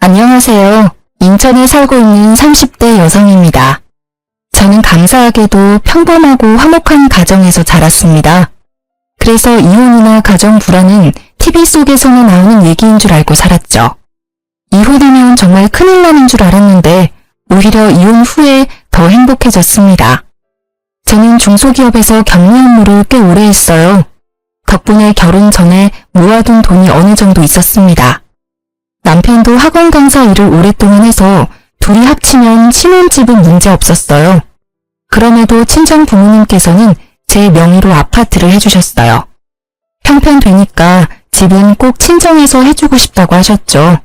안녕하세요. 인천에 살고 있는 30대 여성입니다. 저는 감사하게도 평범하고 화목한 가정에서 자랐습니다. 그래서 이혼이나 가정 불화는 TV 속에서만 나오는 얘기인 줄 알고 살았죠. 이혼하면 정말 큰일 나는 줄 알았는데 오히려 이혼 후에 더 행복해졌습니다. 저는 중소기업에서 격리 업무를 꽤 오래 했어요. 덕분에 결혼 전에 모아둔 돈이 어느 정도 있었습니다. 남편도 학원 강사 일을 오랫동안 해서 둘이 합치면 신혼집은 문제 없었어요. 그럼에도 친정 부모님께서는 제 명의로 아파트를 해주셨어요. 형편되니까 집은 꼭 친정에서 해주고 싶다고 하셨죠.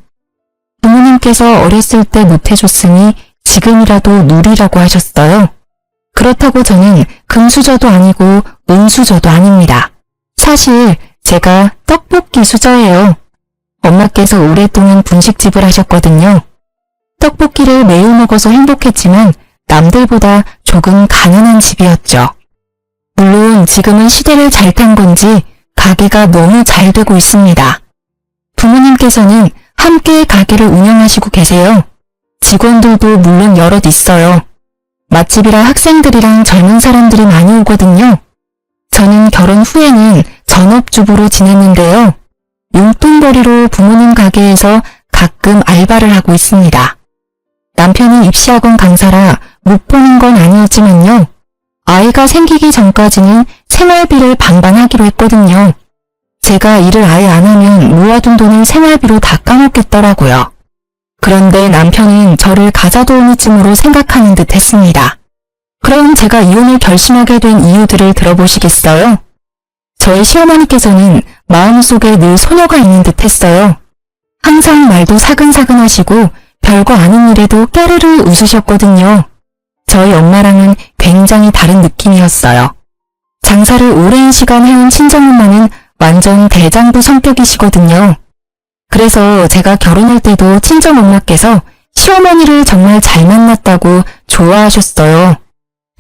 부모님께서 어렸을 때 못해줬으니 지금이라도 누리라고 하셨어요. 그렇다고 저는 금수저도 아니고 은수저도 아닙니다. 사실 제가 떡볶이 수저예요. 엄마께서 오랫동안 분식집을 하셨거든요. 떡볶이를 매일 먹어서 행복했지만 남들보다 조금 가난한 집이었죠. 물론 지금은 시대를 잘 탄 건지 가게가 너무 잘 되고 있습니다. 부모님께서는 함께 가게를 운영하시고 계세요. 직원들도 물론 여럿 있어요. 맛집이라 학생들이랑 젊은 사람들이 많이 오거든요. 저는 결혼 후에는 전업주부로 지냈는데요. 용돈벌이로 부모님 가게에서 가끔 알바를 하고 있습니다. 남편이 입시학원 강사라 못 보는 건 아니었지만요. 아이가 생기기 전까지는 생활비를 반반하기로 했거든요. 제가 일을 아예 안 하면 모아둔 돈을 생활비로 다 까먹겠더라고요. 그런데 남편은 저를 가자도우미쯤으로 생각하는 듯 했습니다. 그럼 제가 이혼을 결심하게 된 이유들을 들어보시겠어요? 저희 시어머니께서는 마음속에 늘 소녀가 있는 듯 했어요. 항상 말도 사근사근 하시고 별거 아닌 일에도 깨르르 웃으셨거든요. 저희 엄마랑은 굉장히 다른 느낌이었어요. 장사를 오랜 시간 해온 친정엄마는 완전 대장부 성격이시거든요. 그래서 제가 결혼할 때도 친정엄마께서 시어머니를 정말 잘 만났다고 좋아하셨어요.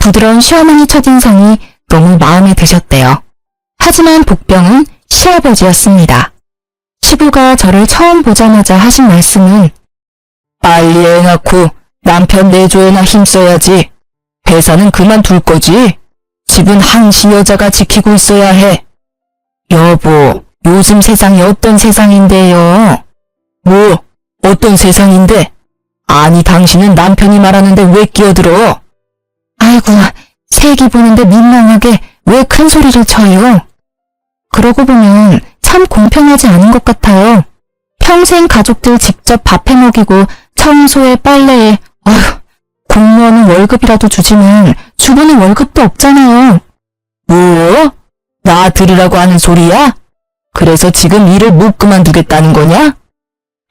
부드러운 시어머니 첫인상이 너무 마음에 드셨대요. 하지만 복병은 시아버지였습니다. 시부가 저를 처음 보자마자 하신 말씀은 빨리 애 낳고 남편 내조에나 힘써야지. 회사는 그만둘 거지. 집은 한시 여자가 지키고 있어야 해. 여보, 요즘 세상이 어떤 세상인데요? 뭐, 어떤 세상인데? 아니, 당신은 남편이 말하는데 왜 끼어들어? 아이고, 새끼 보는데 민망하게 왜 큰 소리를 쳐요? 그러고 보면 참 공평하지 않은 것 같아요. 평생 가족들 직접 밥해 먹이고 청소에 빨래에 공무원은 월급이라도 주지만 주부는 월급도 없잖아요. 뭐? 나 들으라고 하는 소리야? 그래서 지금 일을 못 그만두겠다는 거냐?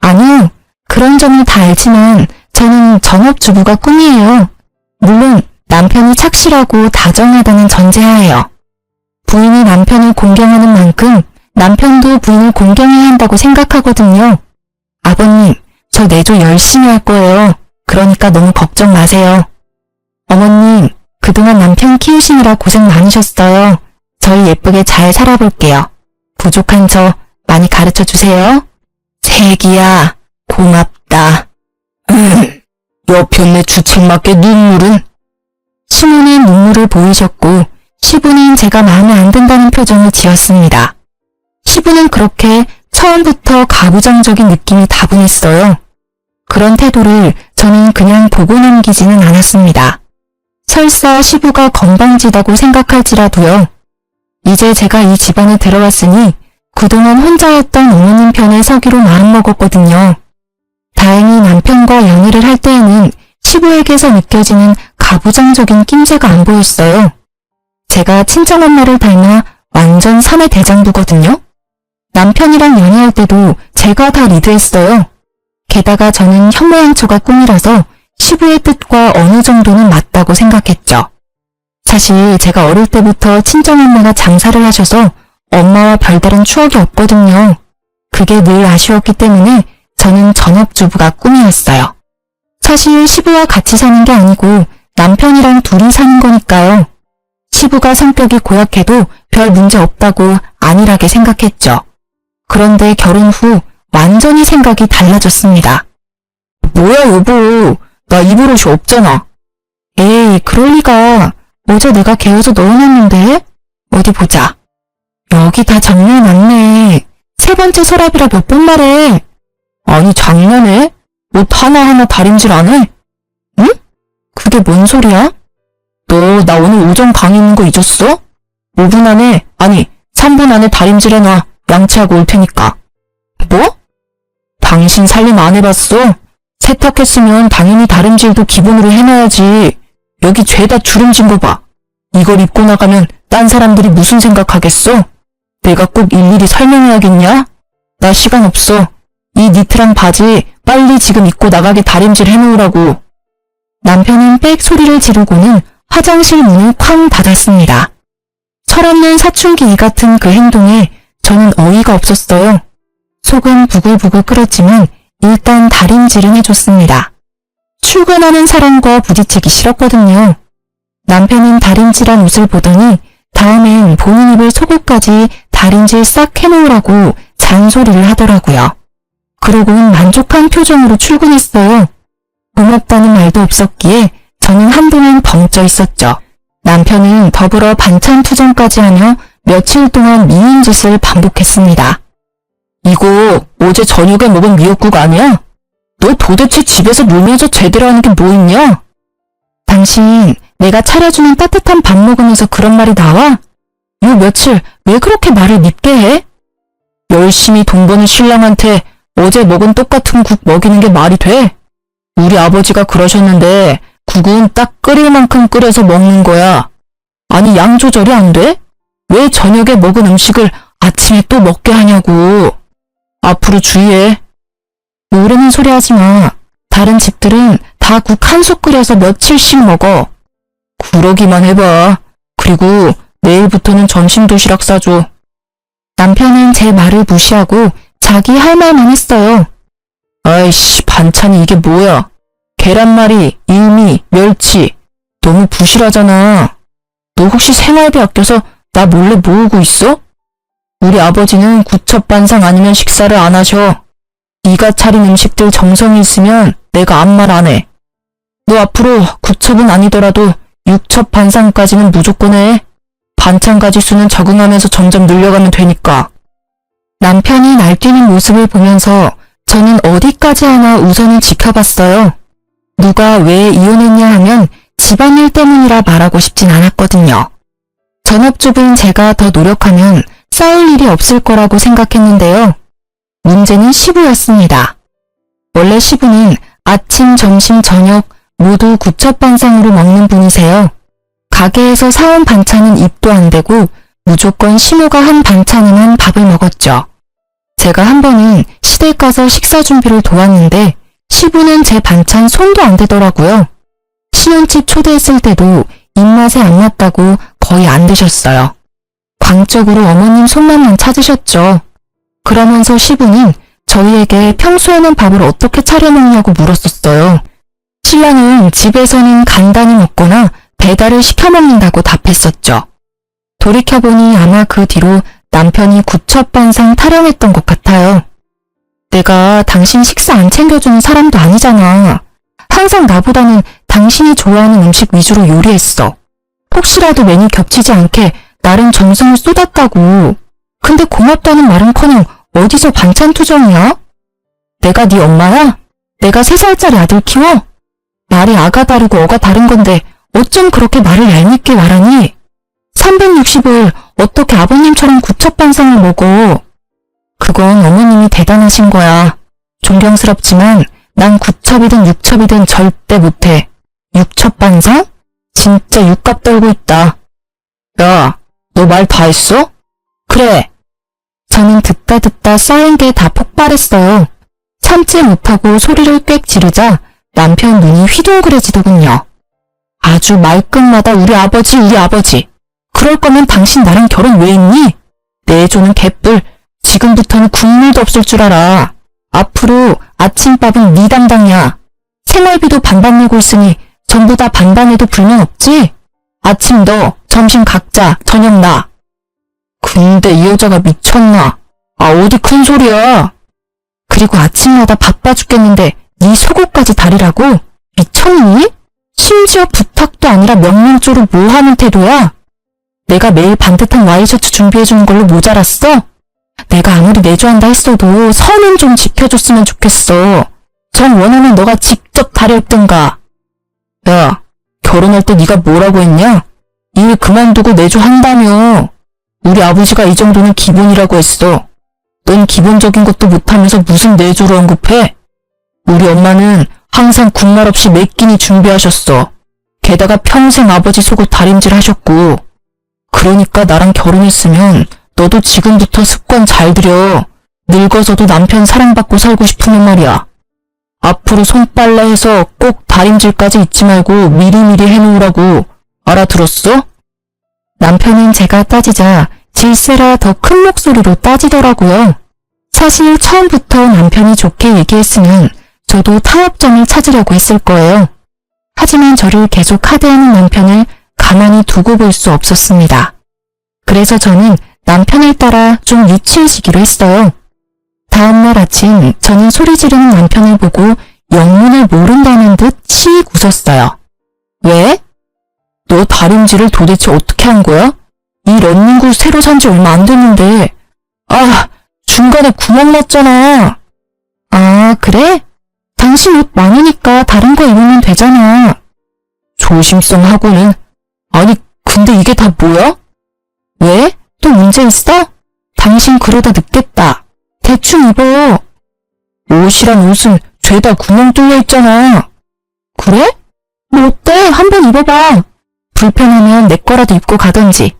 아니요. 그런 점을 다 알지만 저는 전업주부가 꿈이에요. 물론 남편이 착실하고 다정하다는 전제하에요. 부인이 남편을 공경하는 만큼 남편도 부인을 공경해야 한다고 생각하거든요. 아버님, 저 내조 열심히 할 거예요. 그러니까 너무 걱정 마세요. 어머님, 그동안 남편 키우시느라 고생 많으셨어요. 저희 예쁘게 잘 살아볼게요. 부족한 저 많이 가르쳐 주세요. 새끼야, 고맙다. 여편네 주책맞게 눈물은? 시모는 눈물을 보이셨고 시부는 제가 마음에 안 든다는 표정을 지었습니다. 시부는 그렇게 처음부터 가부장적인 느낌이 다분했어요. 그런 태도를 저는 그냥 보고 넘기지는 않았습니다. 설사 시부가 건방지다고 생각할지라도요. 이제 제가 이 집안에 들어왔으니 그동안 혼자였던 어머님 편에 서기로 마음먹었거든요. 다행히 남편과 연애를 할 때에는 시부에게서 느껴지는 가부장적인 낌새가 안 보였어요. 제가 친정엄마를 닮아 완전 3의 대장부거든요. 남편이랑 연애할 때도 제가 다 리드했어요. 게다가 저는 현모양처가 꿈이라서 시부의 뜻과 어느 정도는 맞다고 생각했죠. 사실 제가 어릴 때부터 친정엄마가 장사를 하셔서 엄마와 별다른 추억이 없거든요. 그게 늘 아쉬웠기 때문에 저는 전업주부가 꿈이었어요. 사실 시부와 같이 사는 게 아니고 남편이랑 둘이 사는 거니까요. 시부가 성격이 고약해도 별 문제 없다고 안일하게 생각했죠. 그런데 결혼 후 완전히 생각이 달라졌습니다. 뭐야 여보, 나 입을 옷이 없잖아. 에이, 그럴 리가. 어제 내가 개어서 넣어놨는데? 어디 보자. 여기 다 정리해놨네. 세 번째 서랍이라 몇 번 말해. 아니 장난해? 옷 하나하나 다림질 안 해? 응? 그게 뭔 소리야? 너 나 오늘 오전 강의 있는 거 잊었어? 5분 안에, 아니 3분 안에 다림질 해놔. 양치하고 올 테니까. 뭐? 당신 살림 안 해봤어? 세탁했으면 당연히 다림질도 기본으로 해놔야지. 여기 죄다 주름진 거 봐. 이걸 입고 나가면 딴 사람들이 무슨 생각하겠어? 내가 꼭 일일이 설명해야겠냐? 나 시간 없어. 이 니트랑 바지 빨리 지금 입고 나가게 다림질 해놓으라고. 남편은 빽 소리를 지르고는 화장실 문을 쾅 닫았습니다. 철없는 사춘기 애 같은 그 행동에 저는 어이가 없었어요. 속은 부글부글 끓었지만 일단 다림질은 해줬습니다. 출근하는 사람과 부딪히기 싫었거든요. 남편은 다림질한 옷을 보더니 다음엔 본인 입을 속옷까지 다림질 싹 해놓으라고 잔소리를 하더라고요. 그러고는 만족한 표정으로 출근했어요. 고맙다는 말도 없었기에 저는 한동안 벙쪄 있었죠. 남편은 더불어 반찬 투정까지 하며 며칠 동안 미인 짓을 반복했습니다. 이거 어제 저녁에 먹은 미역국 아니야? 너 도대체 집에서 놀면서 제대로 하는 게 뭐 있냐? 당신 내가 차려주는 따뜻한 밥 먹으면서 그런 말이 나와? 요 며칠 왜 그렇게 말을 밉게 해? 열심히 돈 버는 신랑한테 어제 먹은 똑같은 국 먹이는 게 말이 돼? 우리 아버지가 그러셨는데 국은 딱 끓일 만큼 끓여서 먹는 거야. 아니 양 조절이 안 돼? 왜 저녁에 먹은 음식을 아침에 또 먹게 하냐고. 앞으로 주의해. 모르는 소리 하지 마. 다른 집들은 다 국 한 솥 끓여서 며칠씩 먹어. 그러기만 해봐. 그리고 내일부터는 점심 도시락 싸줘. 남편은 제 말을 무시하고 자기 할 말만 했어요. 아이씨, 반찬이 이게 뭐야? 계란말이, 일미, 멸치. 너무 부실하잖아. 너 혹시 생활비 아껴서 나 몰래 모으고 있어? 우리 아버지는 구첩반상 아니면 식사를 안 하셔. 네가 차린 음식들 정성이 있으면 내가 아무 말 안 해. 너 앞으로 구첩은 아니더라도 육첩반상까지는 무조건 해. 반찬 가지수는 적응하면서 점점 늘려가면 되니까. 남편이 날뛰는 모습을 보면서 저는 어디까지 하나 우선은 지켜봤어요. 누가 왜 이혼했냐 하면 집안일 때문이라 말하고 싶진 않았거든요. 전업주부인 제가 더 노력하면 싸울 일이 없을 거라고 생각했는데요. 문제는 시부였습니다. 원래 시부는 아침, 점심, 저녁 모두 구첩반상으로 먹는 분이세요. 가게에서 사온 반찬은 입도 안 대고 무조건 시모가 한 반찬에만 밥을 먹었죠. 제가 한 번은 시댁 가서 식사 준비를 도왔는데 시부는 제 반찬 손도 안 대더라고요. 신혼집 초대했을 때도 입맛에 안 맞다고 거의 안 드셨어요. 광적으로 어머님 손맛만 찾으셨죠. 그러면서 시부는 저희에게 평소에는 밥을 어떻게 차려 먹냐고 물었었어요. 신랑은 집에서는 간단히 먹거나 배달을 시켜 먹는다고 답했었죠. 돌이켜보니 아마 그 뒤로 남편이 구첩반상 타령했던 것 같아요. 내가 당신 식사 안 챙겨주는 사람도 아니잖아. 항상 나보다는 당신이 좋아하는 음식 위주로 요리했어. 혹시라도 메뉴 겹치지 않게 나름 정성을 쏟았다고. 근데 고맙다는 말은커녕 어디서 반찬 투정이야? 내가 네 엄마야? 내가 3살짜리 아들 키워? 말이 아가 다르고 어가 다른 건데 어쩜 그렇게 말을 얄밉게 말하니? 365일 어떻게 아버님처럼 구첩반상을 먹어? 그건 어머님이 대단하신 거야. 존경스럽지만 난 구첩이든 육첩이든 절대 못해. 육첩반상? 진짜 육갑 떨고 있다. 야, 너 말 다 했어? 그래. 저는 듣다 쌓인 게 다 폭발했어요. 참지 못하고 소리를 꽥 지르자 남편 눈이 휘둥그레지더군요. 아주 말끝마다 우리 아버지. 그럴 거면 당신 나랑 결혼 왜 했니? 내조는 개뿔. 지금부터는 국물도 없을 줄 알아. 앞으로 아침밥은 네 담당이야. 생활비도 반반 내고 있으니 전부 다 반반해도 불만 없지? 아침 너, 점심 각자, 저녁 나. 근데 이 여자가 미쳤나? 아, 어디 큰 소리야. 그리고 아침마다 바빠 죽겠는데 네 속옷까지 평생까지 다리라고? 미쳤니? 심지어 부탁도 아니라 명령조로 뭐 하는 태도야? 내가 매일 반듯한 와이셔츠 준비해주는 걸로 모자랐어? 내가 아무리 내조한다 했어도 선은 좀 지켜줬으면 좋겠어. 정 원하면 너가 직접 다려입든가. 야, 결혼할 때 네가 뭐라고 했냐? 일 그만두고 내조한다며. 우리 아버지가 이 정도는 기본이라고 했어. 넌 기본적인 것도 못하면서 무슨 내조를 언급해? 우리 엄마는 항상 군말 없이 매 끼니 준비하셨어. 게다가 평생 아버지 속옷 다림질 하셨고. 그러니까 나랑 결혼했으면 너도 지금부터 습관 잘 들여. 늙어서도 남편 사랑받고 살고 싶으면 말이야. 앞으로 손빨래해서 꼭 다림질까지 잊지 말고 미리미리 해놓으라고. 알아들었어? 남편은 제가 따지자 질세라 더 큰 목소리로 따지더라고요. 사실 처음부터 남편이 좋게 얘기했으면 저도 타협점을 찾으려고 했을 거예요. 하지만 저를 계속 하대하는 남편을 가만히 두고 볼 수 없었습니다. 그래서 저는 남편을 따라 좀 유치해지기로 했어요. 다음날 아침 저는 소리 지르는 남편을 보고 영문을 모른다는 듯 씩 웃었어요. 왜? 너 다림질을 도대체 어떻게 한 거야? 이 런닝구 새로 산 지 얼마 안 됐는데. 아, 중간에 구멍 났잖아. 아, 그래? 당신 옷 많으니까 다른 거 입으면 되잖아. 조심성 하고는. 아니, 근데 이게 다 뭐야? 왜? 또 문제 있어? 당신 그러다 늦겠다. 대충 입어. 옷이란 옷은 죄다 구멍 뚫려 있잖아. 그래? 뭐 어때? 한번 입어봐. 불편하면 내 거라도 입고 가던지.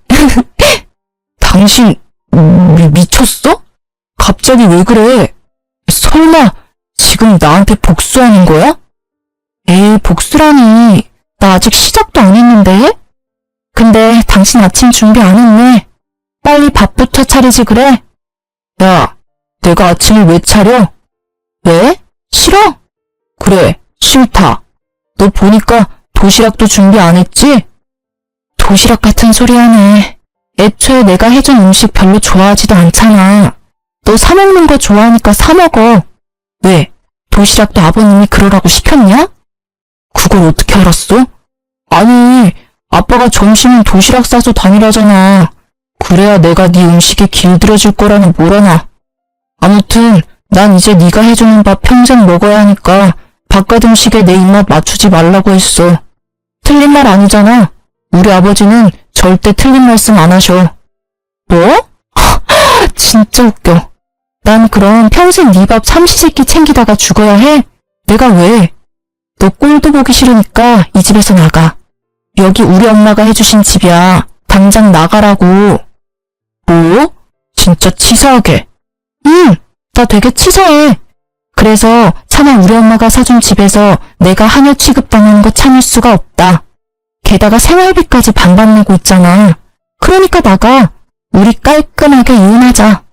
당신 미쳤어? 갑자기 왜 그래? 설마 지금 나한테 복수하는 거야? 에이, 복수라니. 나 아직 시작도 안 했는데? 근데 당신 아침 준비 안 했네. 빨리 밥부터 차리지 그래? 야, 내가 아침을 왜 차려? 왜? 싫어? 그래, 싫다. 너 보니까 도시락도 준비 안 했지? 도시락 같은 소리 하네. 애초에 내가 해준 음식 별로 좋아하지도 않잖아. 너 사 먹는 거 좋아하니까 사 먹어. 왜? 도시락도 아버님이 그러라고 시켰냐? 그걸 어떻게 알았어? 아니, 아빠가 점심은 도시락 싸서 다니라잖아. 그래야 내가 네 음식에 길들여질 거라는 뭐라나. 아무튼 난 이제 네가 해주는 밥 평생 먹어야 하니까 바깥 음식에 내 입맛 맞추지 말라고 했어. 틀린 말 아니잖아. 우리 아버지는 절대 틀린 말씀 안 하셔. 뭐? 진짜 웃겨. 난 그럼 평생 네 밥 삼시세끼 챙기다가 죽어야 해? 내가 왜? 너 꼴도 보기 싫으니까 이 집에서 나가. 여기 우리 엄마가 해주신 집이야. 당장 나가라고. 뭐? 진짜 치사하게. 응, 나 되게 치사해. 그래서 차마 우리 엄마가 사준 집에서 내가 하녀 취급당하는 거 참을 수가 없다. 게다가 생활비까지 반반 내고 있잖아. 그러니까 나가. 우리 깔끔하게 이혼하자.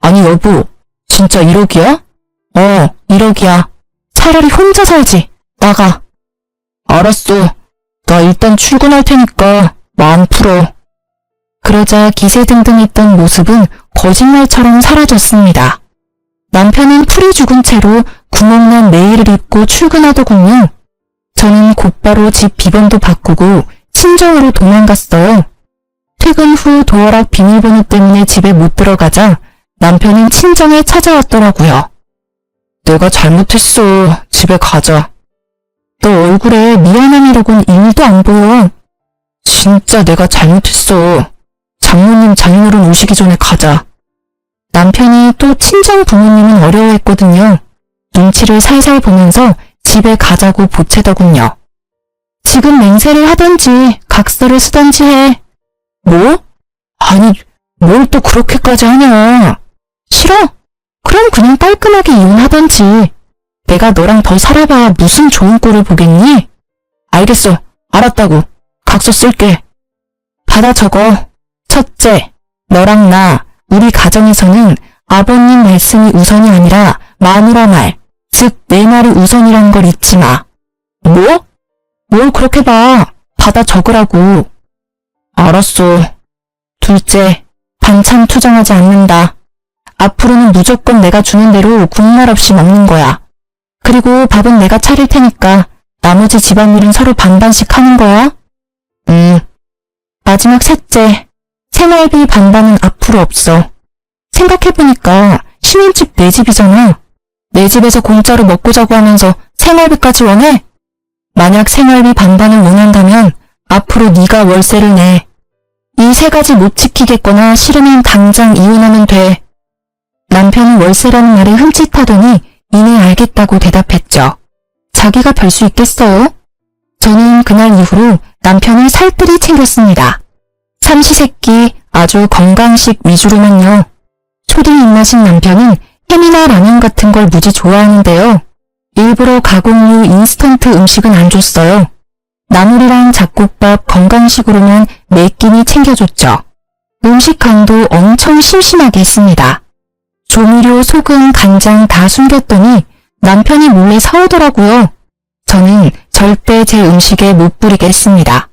아니 여보, 진짜 1억이야? 1억이야. 차라리 혼자 살지. 나가. 알았어. 나 일단 출근할 테니까 마음 풀어. 그러자 기세등등했던 모습은 거짓말처럼 사라졌습니다. 남편은 풀이 죽은 채로 구멍난 내일을 입고 출근하더군요. 저는 곧바로 집 비번도 바꾸고 친정으로 도망갔어요. 퇴근 후 도어락 비밀번호 때문에 집에 못 들어가자 남편은 친정에 찾아왔더라고요. 내가 잘못했어. 집에 가자. 너 얼굴에 미안함이라곤 1도 안 보여. 진짜 내가 잘못했어. 장모님 장인어른 오시기 전에 가자. 남편이 또 친정 부모님은 어려워했거든요. 눈치를 살살 보면서 집에 가자고 보채더군요. 지금 맹세를 하던지 각서를 쓰던지 해. 뭐? 아니, 뭘 또 그렇게까지 하냐. 싫어? 그럼 그냥 깔끔하게 이혼하던지. 내가 너랑 더 살아봐야 무슨 좋은 꼴을 보겠니? 알겠어. 알았다고. 각서 쓸게. 받아 적어. 첫째, 너랑 나, 우리 가정에서는 아버님 말씀이 우선이 아니라 마누라 말, 즉 내 말이 우선이라는 걸 잊지 마. 뭐? 뭘 그렇게 봐. 받아 적으라고. 알았어. 둘째, 반찬 투정하지 않는다. 앞으로는 무조건 내가 주는 대로 군말 없이 먹는 거야. 그리고 밥은 내가 차릴 테니까 나머지 집안일은 서로 반반씩 하는 거야. 마지막 셋째, 생활비 반반은 앞으로 없어. 생각해보니까 신혼집 내 집이잖아. 내 집에서 공짜로 먹고 자고 하면서 생활비까지 원해? 만약 생활비 반반을 원한다면 앞으로 네가 월세를 내. 이 세 가지 못 지키겠거나 싫으면 당장 이혼하면 돼. 남편은 월세라는 말에 흠칫하더니 이내 알겠다고 대답했죠. 자기가 별 수 있겠어요? 저는 그날 이후로 남편을 살뜰히 챙겼습니다. 삼시세끼 아주 건강식 위주로만요. 초딩 입맛인 남편은 햄이나 라면 같은 걸 무지 좋아하는데요. 일부러 가공류 인스턴트 음식은 안 줬어요. 나물이랑 잡곡밥 건강식으로만 매 끼니 챙겨줬죠. 음식 강도 엄청 심심하게 했습니다. 조미료, 소금, 간장 다 숨겼더니 남편이 몰래 사오더라고요. 저는 절대 제 음식에 못 뿌리게 했습니다.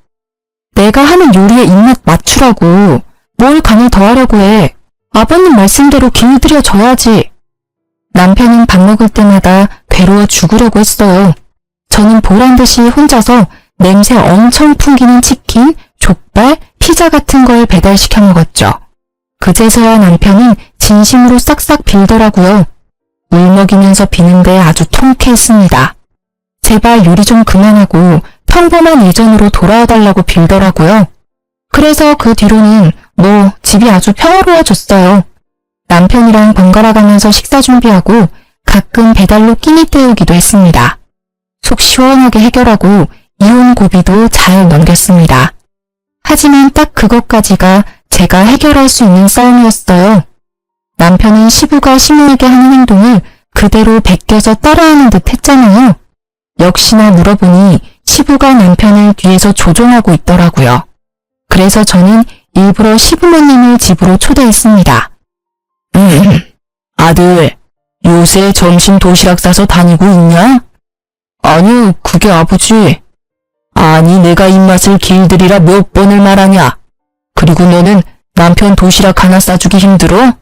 내가 하는 요리에 입맛 맞추라고 뭘 간을 더하려고 해. 아버님 말씀대로 길들여져야지. 남편은 밥 먹을 때마다 괴로워 죽으려고 했어요. 저는 보란듯이 혼자서 냄새 엄청 풍기는 치킨, 족발, 피자 같은 걸 배달시켜 먹었죠. 그제서야 남편은 진심으로 싹싹 빌더라고요. 울먹이면서 비는데 아주 통쾌했습니다. 제발 요리 좀 그만하고 평범한 예전으로 돌아와달라고 빌더라고요. 그래서 그 뒤로는 집이 아주 평화로워졌어요. 남편이랑 번갈아 가면서 식사 준비하고 가끔 배달로 끼니 때우기도 했습니다. 속 시원하게 해결하고 이혼 고비도 잘 넘겼습니다. 하지만 딱 그것까지가 제가 해결할 수 있는 싸움이었어요. 남편은 시부가 심오하게 하는 행동을 그대로 베껴서 따라하는 듯 했잖아요. 역시나 물어보니 시부가 남편을 뒤에서 조종하고 있더라고요. 그래서 저는 일부러 시부모님을 집으로 초대했습니다. 아들, 요새 점심 도시락 싸서 다니고 있냐? 아니요, 그게 아버지. 아니, 내가 입맛을 길들이라 몇 번을 말하냐? 그리고 너는 남편 도시락 하나 싸주기 힘들어?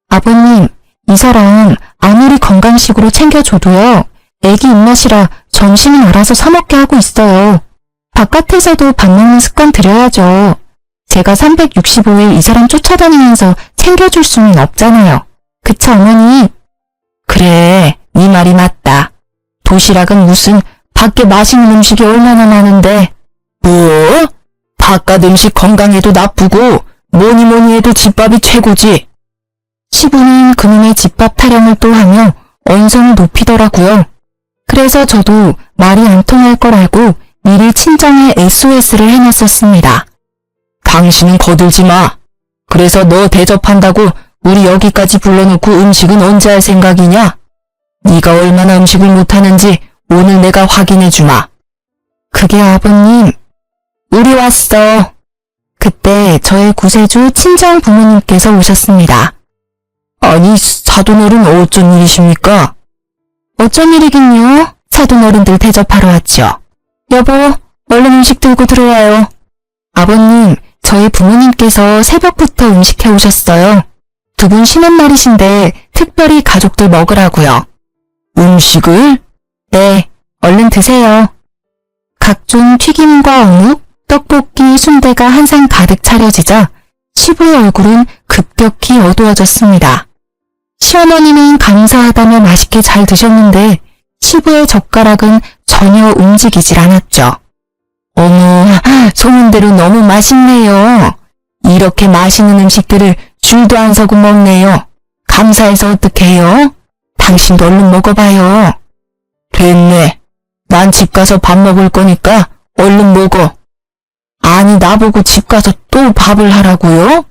아버님, 이 사람 아무리 건강식으로 챙겨줘도요. 애기 입맛이라 점심은 알아서 사 먹게 하고 있어요. 바깥에서도 밥 먹는 습관 들여야죠. 제가 365일 이 사람 쫓아다니면서 챙겨줄 수는 없잖아요. 그쵸, 어머니? 그래, 네 말이 맞다. 도시락은 무슨 밖에 맛있는 음식이 얼마나 많은데. 뭐? 바깥 음식 건강에도 나쁘고 뭐니 해도 집밥이 최고지. 시부는 그놈의 집밥 타령을 또 하며 언성을 높이더라고요. 그래서 저도 말이 안 통할 걸 알고 미리 친정에 SOS를 해놨었습니다. 당신은 거들지 마. 그래서 너 대접한다고 우리 여기까지 불러놓고 음식은 언제 할 생각이냐? 네가 얼마나 음식을 못하는지 오늘 내가 확인해주마. 그게 아버님. 우리 왔어. 그때 저의 구세주 친정 부모님께서 오셨습니다. 아니, 사돈어른 어쩐 일이십니까? 어쩐 일이긴요. 사돈어른들 대접하러 왔죠. 여보, 얼른 음식 들고 들어와요. 아버님, 저희 부모님께서 새벽부터 음식 해오셨어요. 두 분 쉬는 날이신데 특별히 가족들 먹으라고요. 음식을? 네, 얼른 드세요. 각종 튀김과 어묵, 떡볶이, 순대가 한 상 가득 차려지자 시부의 얼굴은 급격히 어두워졌습니다. 시어머니는 감사하다며 맛있게 잘 드셨는데 시부의 젓가락은 전혀 움직이질 않았죠. 어머, 소문대로 너무 맛있네요. 이렇게 맛있는 음식들을 줄도 안 서고 먹네요. 감사해서 어떡해요? 당신도 얼른 먹어봐요. 됐네. 난 집 가서 밥 먹을 거니까 얼른 먹어. 아니, 나보고 집 가서 또 밥을 하라고요?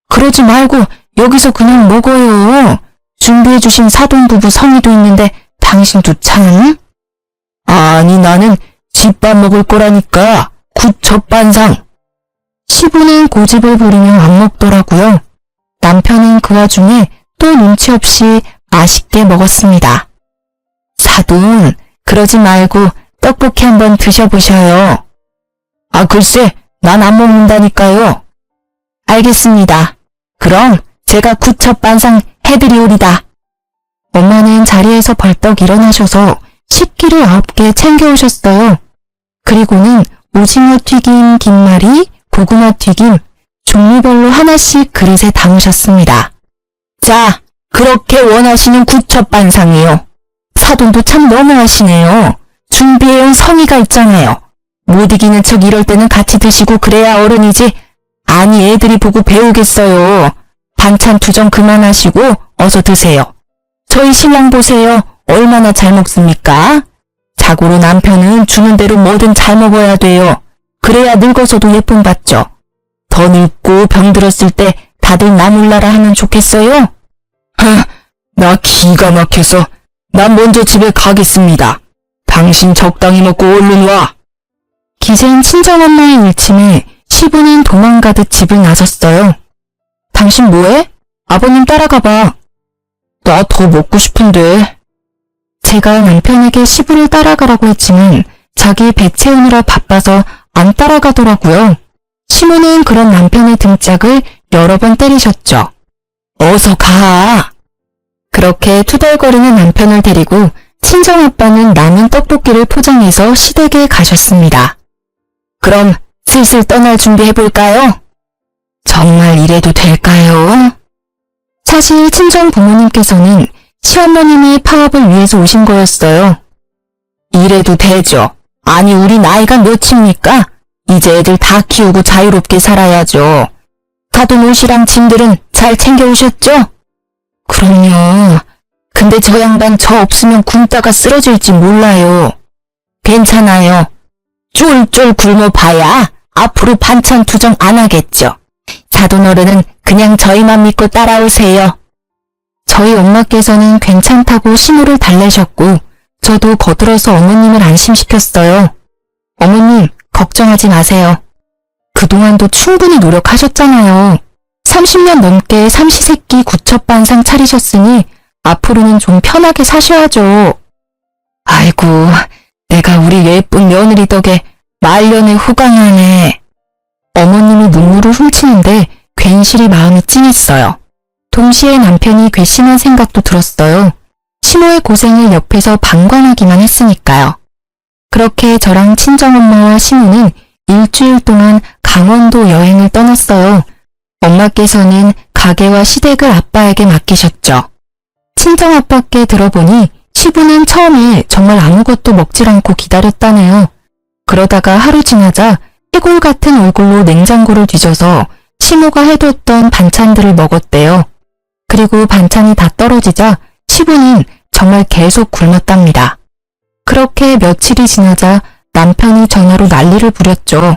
그러지 말고 여기서 그냥 먹어요. 준비해주신 사돈부부 성의도 있는데 당신도 참. 아니, 나는 집밥 먹을 거라니까. 구첩반상. 시부는 고집을 부리며 안 먹더라고요. 남편은 그 와중에 또 눈치 없이 맛있게 먹었습니다. 사돈, 그러지 말고 떡볶이 한번 드셔보셔요. 아, 글쎄, 난 안 먹는다니까요. 알겠습니다. 그럼 제가 구첩반상 해드리오리다. 엄마는 자리에서 벌떡 일어나셔서 식기를 9개 챙겨오셨어요. 그리고는 오징어 튀김, 김말이, 고구마 튀김, 종류별로 하나씩 그릇에 담으셨습니다. 자, 그렇게 원하시는 구첩반상이요. 사돈도 참 너무하시네요. 준비해온 성의가 있잖아요. 못 이기는 척 이럴 때는 같이 드시고 그래야 어른이지. 아니 애들이 보고 배우겠어요. 반찬 투정 그만하시고 어서 드세요. 저희 신랑 보세요. 얼마나 잘 먹습니까? 자고로 남편은 주는 대로 뭐든 잘 먹어야 돼요. 그래야 늙어서도 예쁨 받죠. 더 늙고 병들었을 때 다들 나 몰라라 하면 좋겠어요? 나 기가 막혀서 난 먼저 집에 가겠습니다. 당신 적당히 먹고 얼른 와. 기생 친정엄마의 일침에 시부는 도망가듯 집을 나섰어요. 당신 뭐해? 아버님 따라가봐. 나 더 먹고 싶은데. 제가 남편에게 시부를 따라가라고 했지만 자기 배 채우느라 바빠서 안 따라가더라고요. 시부는 그런 남편의 등짝을 여러 번 때리셨죠. 어서 가. 그렇게 투덜거리는 남편을 데리고 친정아빠는 남은 떡볶이를 포장해서 시댁에 가셨습니다. 그럼 슬슬 떠날 준비해볼까요? 정말 이래도 될까요? 사실 친정 부모님께서는 시어머님의 파업을 위해서 오신 거였어요. 이래도 되죠. 아니 우리 나이가 몇입니까? 이제 애들 다 키우고 자유롭게 살아야죠. 사돈 옷이랑 짐들은 잘 챙겨오셨죠? 그럼요. 근데 저 양반 저 없으면 굶다가 쓰러질지 몰라요. 괜찮아요. 쫄쫄 굶어봐야 앞으로 반찬 투정 안 하겠죠. 사돈 어른은 그냥 저희만 믿고 따라오세요. 저희 엄마께서는 괜찮다고 신호를 달래셨고 저도 거들어서 어머님을 안심시켰어요. 어머님, 걱정하지 마세요. 그동안도 충분히 노력하셨잖아요. 30년 넘게 삼시세끼 구첩반상 차리셨으니 앞으로는 좀 편하게 사셔야죠. 아이고, 내가 우리 예쁜 며느리 덕에 말년에 호강하네. 어머님이 눈물을 훔치는데 괜시리 마음이 찡했어요. 동시에 남편이 괘씸한 생각도 들었어요. 시모의 고생을 옆에서 방관하기만 했으니까요. 그렇게 저랑 친정엄마와 시모는 일주일 동안 강원도 여행을 떠났어요. 엄마께서는 가게와 시댁을 아빠에게 맡기셨죠. 친정아빠께 들어보니 시부는 처음에 정말 아무것도 먹질 않고 기다렸다네요. 그러다가 하루 지나자 해골 같은 얼굴로 냉장고를 뒤져서 시모가 해뒀던 반찬들을 먹었대요. 그리고 반찬이 다 떨어지자 시부는 정말 계속 굶었답니다. 그렇게 며칠이 지나자 남편이 전화로 난리를 부렸죠.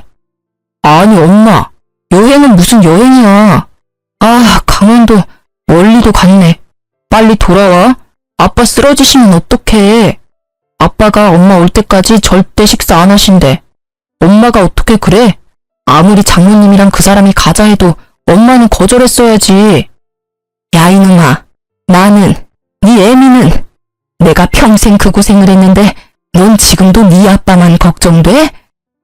아니 엄마, 여행은 무슨 여행이야. 아, 강원도 멀리도 갔네. 빨리 돌아와. 아빠 쓰러지시면 어떡해. 아빠가 엄마 올 때까지 절대 식사 안 하신대. 엄마가 어떻게 그래? 아무리 장모님이랑 그 사람이 가자 해도 엄마는 거절했어야지. 야 이놈아, 나는, 네 애미는 내가 평생 그 고생을 했는데 넌 지금도 네 아빠만 걱정돼?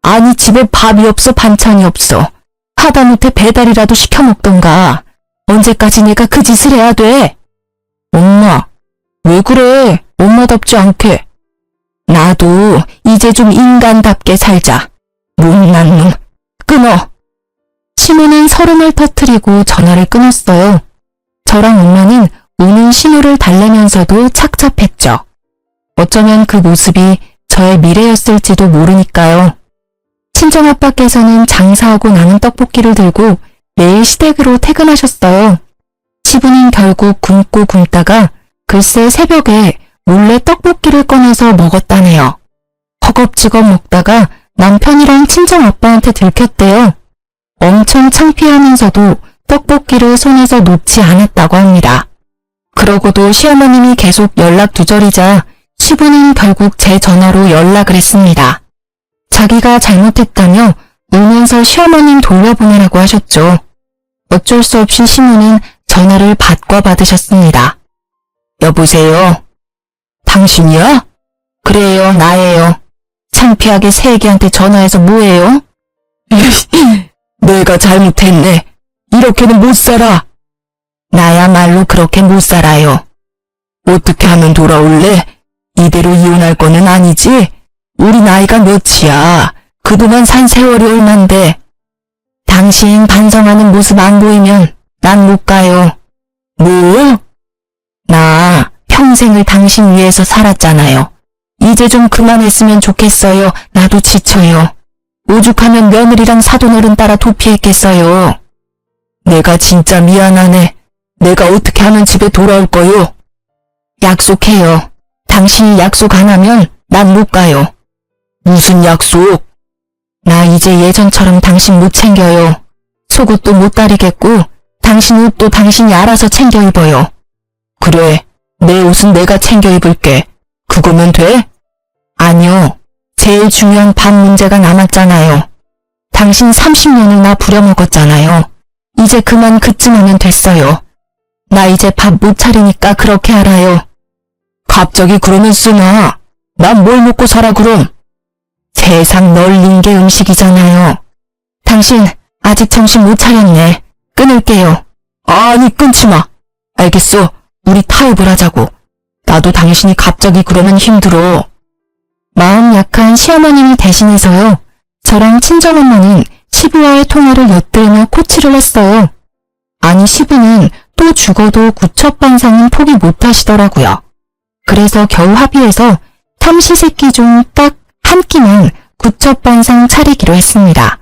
아니 집에 밥이 없어 반찬이 없어. 하다못해 배달이라도 시켜 먹던가. 언제까지 내가 그 짓을 해야 돼? 엄마, 왜 그래? 엄마답지 않게. 나도 이제 좀 인간답게 살자. 못난 놈, 끊어. 시모는 서름을 터뜨리고 전화를 끊었어요. 저랑 엄마는 우는 신호를 달래면서도 착잡했죠. 어쩌면 그 모습이 저의 미래였을지도 모르니까요. 친정아빠께서는 장사하고 남은 떡볶이를 들고 매일 시댁으로 퇴근하셨어요. 시부는 결국 굶고 굶다가 글쎄 새벽에 몰래 떡볶이를 꺼내서 먹었다네요. 허겁지겁 먹다가 남편이랑 친정아빠한테 들켰대요. 엄청 창피하면서도 떡볶이를 손에서 놓지 않았다고 합니다. 그러고도 시어머님이 계속 연락 두절이자 시부는 결국 제 전화로 연락을 했습니다. 자기가 잘못했다며 울면서 시어머님 돌려보내라고 하셨죠. 어쩔 수 없이 시모는 전화를 받고 받으셨습니다. 여보세요? 당신이야? 그래요, 나예요. 창피하게 새애기한테 전화해서 뭐해요? 내가 잘못했네. 이렇게는 못 살아. 나야말로 그렇게 못 살아요. 어떻게 하면 돌아올래? 이대로 이혼할 거는 아니지? 우리 나이가 몇이야? 그동안 산 세월이 얼만데. 당신 반성하는 모습 안 보이면 난 못 가요. 뭐? 나 평생을 당신 위해서 살았잖아요. 이제 좀 그만했으면 좋겠어요. 나도 지쳐요. 오죽하면 며느리랑 사돈어른 따라 도피했겠어요. 내가 진짜 미안하네. 내가 어떻게 하면 집에 돌아올 거요? 약속해요. 당신이 약속 안 하면 난 못 가요. 무슨 약속? 나 이제 예전처럼 당신 못 챙겨요. 속옷도 못 다리겠고 당신 옷도 당신이 알아서 챙겨 입어요. 그래, 내 옷은 내가 챙겨 입을게. 그거면 돼? 아니요. 제일 중요한 밥 문제가 남았잖아요. 당신 30년을 나 부려먹었잖아요. 이제 그만 그쯤 하면 됐어요. 나 이제 밥 못 차리니까 그렇게 알아요. 갑자기 그러면 쓰나? 난 뭘 먹고 살아 그럼? 세상 널린 게 음식이잖아요. 당신 아직 정신 못 차렸네. 끊을게요. 아니 끊지 마. 알겠어. 우리 타협을 하자고. 나도 당신이 갑자기 그러면 힘들어. 마음 약한 시어머님이 대신해서요. 저랑 친정엄마는 시부와의 통화를 엿들으며 코치를 했어요. 아니 시부는 또 죽어도 구첩반상은 포기 못하시더라고요. 그래서 겨우 합의해서 삼시세끼 중 딱 한 끼만 구첩반상 차리기로 했습니다.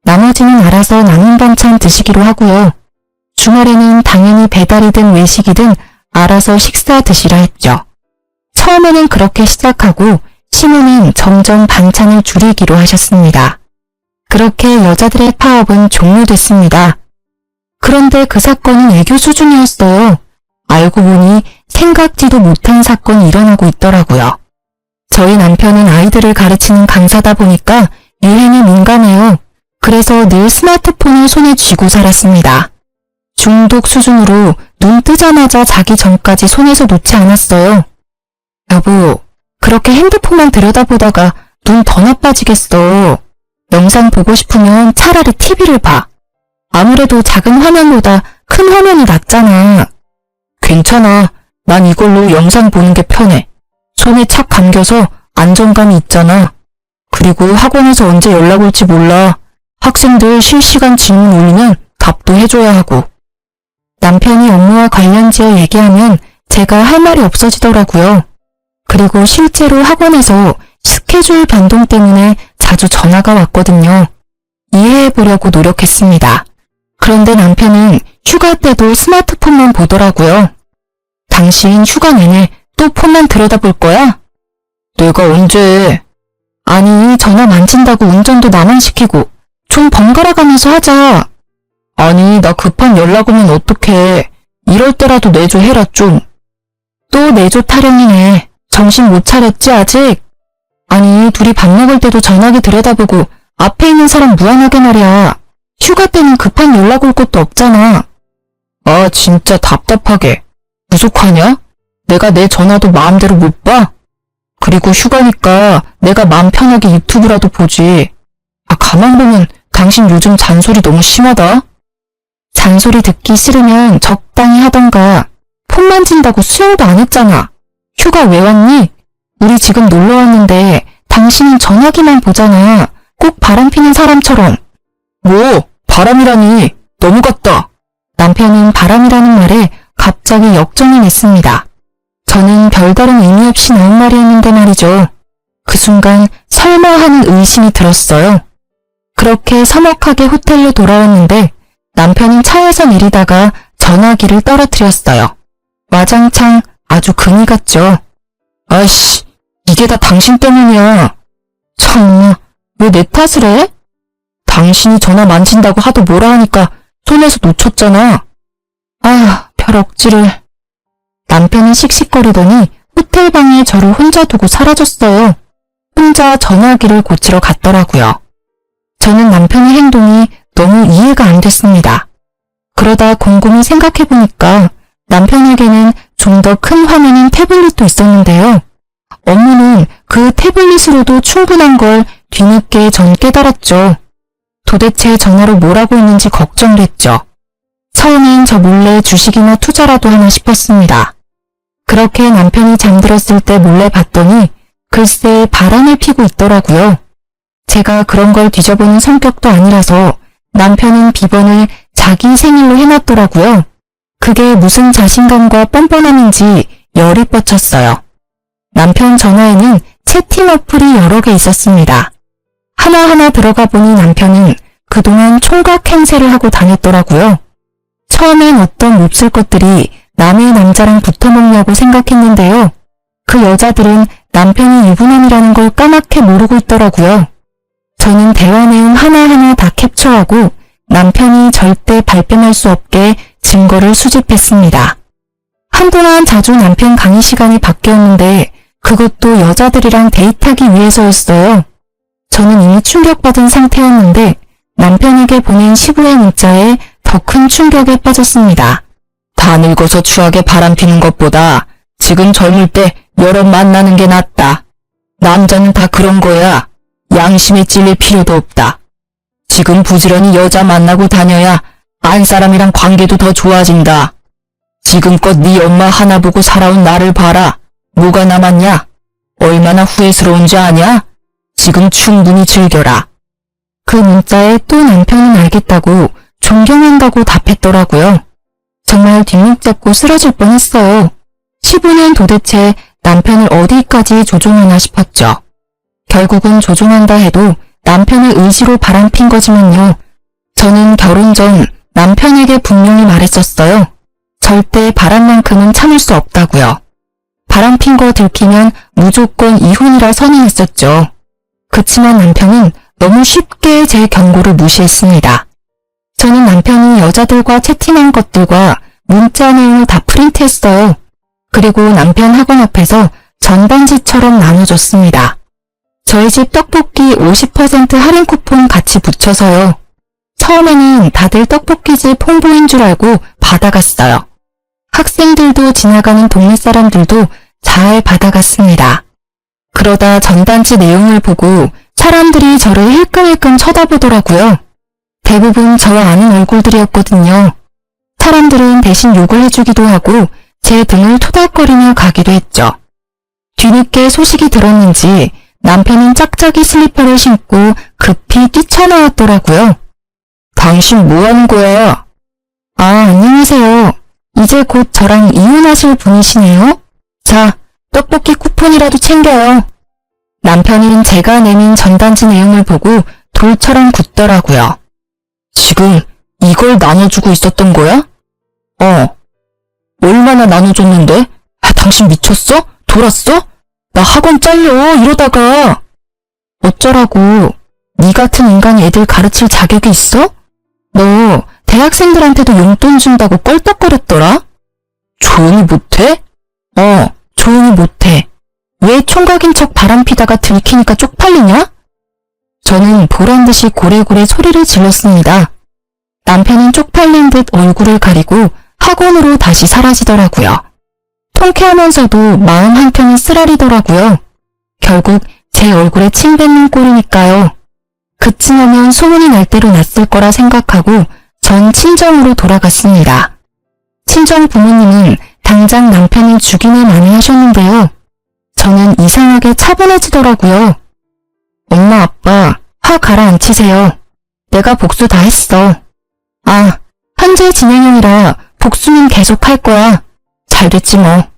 나머지는 알아서 남은 반찬 드시기로 하고요. 주말에는 당연히 배달이든 외식이든 알아서 식사 드시라 했죠. 처음에는 그렇게 시작하고 시모는 점점 반찬을 줄이기로 하셨습니다. 그렇게 여자들의 파업은 종료됐습니다. 그런데 그 사건은 애교 수준이었어요. 알고 보니 생각지도 못한 사건이 일어나고 있더라고요. 저희 남편은 아이들을 가르치는 강사다 보니까 유행에 민감해요. 그래서 늘 스마트폰을 손에 쥐고 살았습니다. 중독 수준으로 눈 뜨자마자 자기 전까지 손에서 놓지 않았어요. 여보, 그렇게 핸드폰만 들여다보다가 눈 더 나빠지겠어. 영상 보고 싶으면 차라리 TV를 봐. 아무래도 작은 화면보다 큰 화면이 낫잖아. 괜찮아. 난 이걸로 영상 보는 게 편해. 손에 착 감겨서 안정감이 있잖아. 그리고 학원에서 언제 연락 올지 몰라. 학생들 실시간 질문 올리면 답도 해줘야 하고. 남편이 업무와 관련지어 얘기하면 제가 할 말이 없어지더라고요. 그리고 실제로 학원에서 스케줄 변동 때문에 자주 전화가 왔거든요. 이해해보려고 노력했습니다. 그런데 남편은 휴가 때도 스마트폰만 보더라고요. 당신 휴가 내내 또 폰만 들여다볼 거야? 내가 언제? 아니, 전화 만진다고 운전도 나만 시키고 좀 번갈아 가면서 하자. 아니, 나 급한 연락 오면 어떡해. 이럴 때라도 내조해라 좀. 또 내조 타령이네. 정신 못 차렸지 아직? 아니, 둘이 밥 먹을 때도 전화기 들여다보고 앞에 있는 사람 무안하게 말이야. 휴가 때는 급한 연락 올 것도 없잖아. 아, 진짜 답답하게. 무속하냐? 내가 내 전화도 마음대로 못 봐? 그리고 휴가니까 내가 마음 편하게 유튜브라도 보지. 아, 가만 보면 당신 요즘 잔소리 너무 심하다. 잔소리 듣기 싫으면 적당히 하던가. 폰 만진다고 수영도 안 했잖아. 휴가 왜 왔니? 우리 지금 놀러 왔는데 당신은 전화기만 보잖아. 꼭 바람피는 사람처럼. 뭐? 바람이라니. 너무 같다. 남편은 바람이라는 말에 갑자기 역정이 냈습니다. 저는 별다른 의미 없이 나온 말이었는데 말이죠. 그 순간 설마 하는 의심이 들었어요. 그렇게 서먹하게 호텔로 돌아왔는데 남편은 차에서 내리다가 전화기를 떨어뜨렸어요. 와장창 아주 금이 갔죠. 아이씨, 이게 다 당신 때문이야. 참나, 왜 내 탓을 해? 당신이 전화 만진다고 하도 뭐라 하니까 손에서 놓쳤잖아. 아, 별 억지를. 남편은 씩씩거리더니 호텔 방에 저를 혼자 두고 사라졌어요. 혼자 전화기를 고치러 갔더라고요. 저는 남편의 행동이 너무 이해가 안 됐습니다. 그러다 곰곰이 생각해보니까 남편에게는 좀 더 큰 화면인 태블릿도 있었는데요. 업무는 그 태블릿으로도 충분한 걸 뒤늦게 전 깨달았죠. 도대체 전화로 뭘 하고 있는지 걱정됐죠. 처음엔 저 몰래 주식이나 투자라도 하나 싶었습니다. 그렇게 남편이 잠들었을 때 몰래 봤더니 글쎄 바람을 피고 있더라고요. 제가 그런 걸 뒤져보는 성격도 아니라서 남편은 비번을 자기 생일로 해놨더라고요. 그게 무슨 자신감과 뻔뻔함인지 열이 뻗쳤어요. 남편 전화에는 채팅 어플이 여러 개 있었습니다. 하나하나 들어가 보니 남편은 그동안 총각 행세를 하고 다녔더라고요. 처음엔 어떤 몹쓸 것들이 남의 남자랑 붙어먹냐고 생각했는데요. 그 여자들은 남편이 유부남이라는 걸 까맣게 모르고 있더라고요. 저는 대화 내용 하나하나 다 캡처하고 남편이 절대 발뺌할 수 없게 증거를 수집했습니다. 한동안 자주 남편 강의 시간이 바뀌었는데 그것도 여자들이랑 데이트하기 위해서였어요. 저는 이미 충격받은 상태였는데 남편에게 보낸 15회 문자에 더 큰 충격에 빠졌습니다. 다 늙어서 추하게 바람피는 것보다 지금 젊을 때 여러 만나는 게 낫다. 남자는 다 그런 거야. 양심에 찔릴 필요도 없다. 지금 부지런히 여자 만나고 다녀야 안 사람이랑 관계도 더 좋아진다. 지금껏 네 엄마 하나 보고 살아온 나를 봐라. 뭐가 남았냐? 얼마나 후회스러운지 아냐? 지금 충분히 즐겨라. 그 문자에 또 남편은 알겠다고 존경한다고 답했더라고요. 정말 뒷목 잡고 쓰러질 뻔했어요. 15년 도대체 남편을 어디까지 조종하나 싶었죠. 결국은 조종한다 해도 남편의 의지로 바람핀 거지만요. 저는 결혼 전 남편에게 분명히 말했었어요. 절대 바람만큼은 참을 수 없다고요. 바람핀 거 들키면 무조건 이혼이라 선언했었죠. 그치만 남편은 너무 쉽게 제 경고를 무시했습니다. 저는 남편이 여자들과 채팅한 것들과 문자 내용을 다 프린트했어요. 그리고 남편 학원 앞에서 전단지처럼 나눠줬습니다. 저희 집 떡볶이 50% 할인 쿠폰 같이 붙여서요. 처음에는 다들 떡볶이집 홍보인 줄 알고 받아갔어요. 학생들도 지나가는 동네 사람들도 잘 받아갔습니다. 그러다 전단지 내용을 보고 사람들이 저를 힐끔힐끔 쳐다보더라고요. 대부분 저와 아는 얼굴들이었거든요. 사람들은 대신 욕을 해주기도 하고 제 등을 토닥거리며 가기도 했죠. 뒤늦게 소식이 들었는지 남편은 짝짝이 슬리퍼를 신고 급히 뛰쳐나왔더라고요. 당신 뭐하는 거야? 아, 안녕하세요. 이제 곧 저랑 이혼하실 분이시네요? 자, 떡볶이 쿠폰이라도 챙겨요. 남편은 제가 내민 전단지 내용을 보고 돌처럼 굳더라고요. 지금 이걸 나눠주고 있었던 거야? 얼마나 나눠줬는데? 당신 미쳤어? 돌았어? 나 학원 잘려 이러다가. 어쩌라고. 네 같은 인간이 애들 가르칠 자격이 있어? 너 대학생들한테도 용돈 준다고 껄떡거렸더라? 조용히 못해? 조용히 못해. 왜 총각인 척 바람피다가 들키니까 쪽팔리냐? 저는 보란듯이 고래고래 소리를 질렀습니다. 남편은 쪽팔린 듯 얼굴을 가리고 학원으로 다시 사라지더라고요. 통쾌하면서도 마음 한켠이 쓰라리더라고요. 결국 제 얼굴에 침 뱉는 꼴이니까요. 그쯤 하면 소문이 날 대로 났을 거라 생각하고 전 친정으로 돌아갔습니다. 친정 부모님은 당장 남편을 죽이네 마네 하셨는데요. 저는 이상하게 차분해지더라고요. 엄마 아빠 화 가라앉히세요. 내가 복수 다 했어. 현재 진행형이라 복수는 계속 할 거야. 잘 됐지 뭐.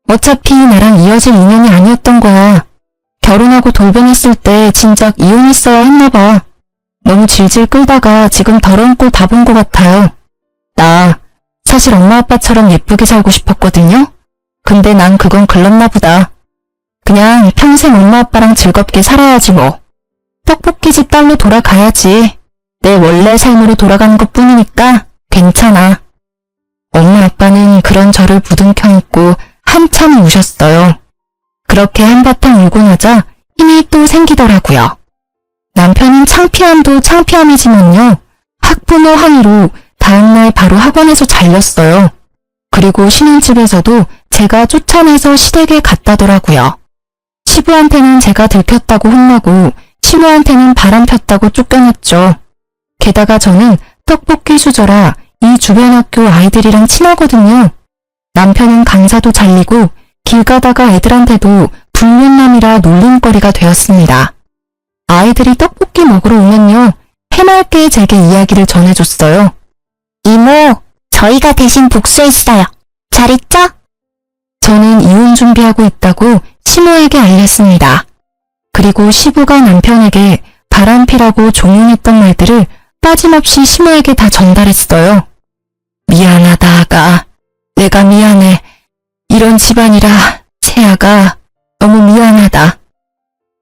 어차피 나랑 이어질 인연이 아니었던 거야. 결혼하고 돌변했을 때 진작 이혼했어야 했나 봐. 너무 질질 끌다가 지금 더러운 꼴 다 본 것 같아요. 나 사실 엄마 아빠처럼 예쁘게 살고 싶었거든요. 근데 난 그건 글렀나 보다. 그냥 평생 엄마 아빠랑 즐겁게 살아야지 뭐. 떡볶이집 딸로 돌아가야지. 내 원래 삶으로 돌아가는 것 뿐이니까 괜찮아. 엄마 아빠는 그런 저를 부둥켜 안고 한참 우셨어요. 그렇게 한바탕 울고 나자 힘이 또 생기더라고요. 남편은 창피함도 창피함이지만요. 학부모 항의로 다음날 바로 학원에서 잘렸어요. 그리고 쉬는 집에서도 제가 쫓아내서 시댁에 갔다더라고요. 시부한테는 제가 들켰다고 혼나고 시모한테는 바람 폈다고 쫓겨났죠. 게다가 저는 떡볶이 수저라 이 주변 학교 아이들이랑 친하거든요. 남편은 강사도 잘리고 길 가다가 애들한테도 불륜남이라 놀림거리가 되었습니다. 아이들이 떡볶이 먹으러 오면요, 해맑게 제게 이야기를 전해줬어요. 이모, 저희가 대신 복수했어요. 잘했죠? 저는 이혼 준비하고 있다고 시모에게 알렸습니다. 그리고 시부가 남편에게 바람피라고 종용했던 말들을 빠짐없이 시모에게 다 전달했어요. 미안하다, 아가. 내가 미안해. 이런 집안이라 채아가 너무 미안하다.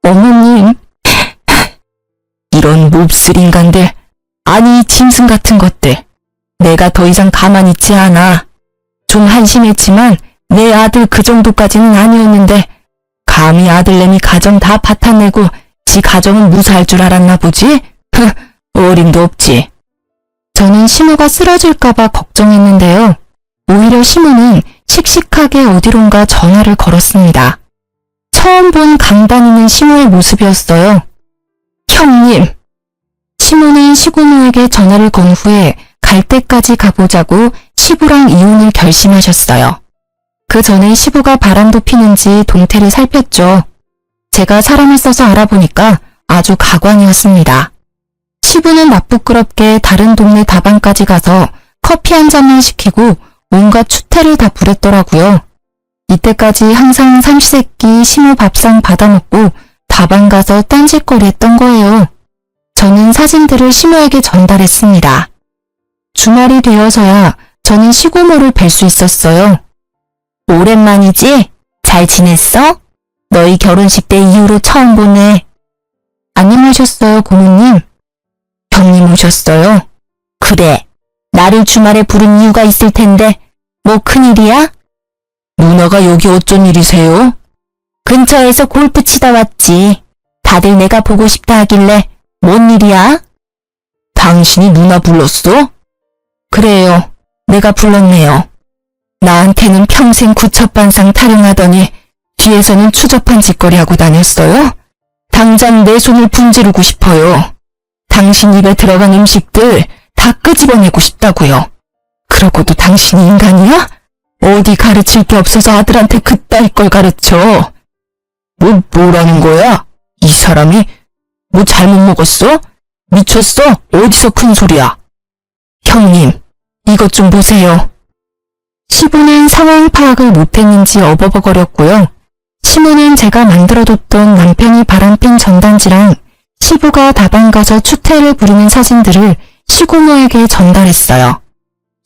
어머님, 이런 몹쓸 인간들, 아니 짐승 같은 것들. 내가 더 이상 가만히 있지 않아. 좀 한심했지만 내 아들 그 정도까지는 아니었는데 감히 아들내미 가정 다 파탄내고 지 가정은 무사할 줄 알았나 보지? 어림도 없지. 저는 시모가 쓰러질까봐 걱정했는데요. 오히려 시모는 씩씩하게 어디론가 전화를 걸었습니다. 처음 본 강다니는 시모의 모습이었어요. 형님! 시모는 시고모에게 전화를 건 후에 갈 때까지 가보자고 시부랑 이혼을 결심하셨어요. 그 전에 시부가 바람도 피는지 동태를 살폈죠. 제가 사람을 써서 알아보니까 아주 가관이었습니다. 시부는 나쁘끄럽게 다른 동네 다방까지 가서 커피 한 잔만 시키고 온갖 추태를 다 부렸더라고요. 이때까지 항상 삼시세끼 시모 밥상 받아먹고 다방 가서 딴짓거리 했던 거예요. 저는 사진들을 시모에게 전달했습니다. 주말이 되어서야 저는 시고모를 뵐 수 있었어요. 오랜만이지? 잘 지냈어? 너희 결혼식 때 이후로 처음 보네. 안녕하셨어요, 고모님. 형님 오셨어요? 그래. 나를 주말에 부른 이유가 있을 텐데 뭐 큰일이야? 누나가 여기 어쩐 일이세요? 근처에서 골프 치다 왔지. 다들 내가 보고 싶다 하길래 뭔 일이야? 당신이 누나 불렀어? 그래요. 내가 불렀네요. 나한테는 평생 구첩반상 타령하더니 뒤에서는 추접한 짓거리 하고 다녔어요? 당장 내 손을 분지르고 싶어요. 당신 입에 들어간 음식들 다 끄집어내고 싶다고요. 그러고도 당신이 인간이야? 어디 가르칠 게 없어서 아들한테 그따위 걸 가르쳐. 뭐라는 거야? 이 사람이 뭐 잘못 먹었어? 미쳤어? 어디서 큰 소리야? 형님, 이것 좀 보세요. 시부는 상황 파악을 못했는지 어버버거렸고요. 시모는 제가 만들어뒀던 남편이 바람핀 전단지랑 시부가 다방 가서 추태를 부리는 사진들을 시고모에게 전달했어요.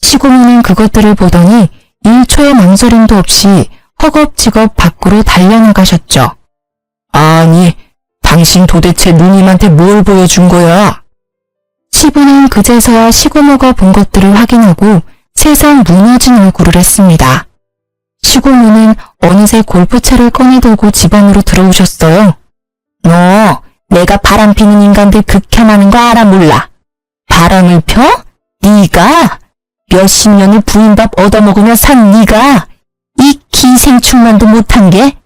시고모는 그것들을 보더니 1초의 망설임도 없이 허겁지겁 밖으로 달려나가셨죠. 아니, 당신 도대체 누님한테 뭘 보여준 거야? 시부는 그제서야 시고모가 본 것들을 확인하고 세상 무너진 얼굴을 했습니다. 시고모는 어느새 골프채를 꺼내들고 집 안으로 들어오셨어요. 너 내가 바람피는 인간들 극혐하는 거 알아 몰라? 바람을 펴? 네가? 몇십 년을 부인밥 얻어먹으며 산 네가? 이 기생충만도 못한 게?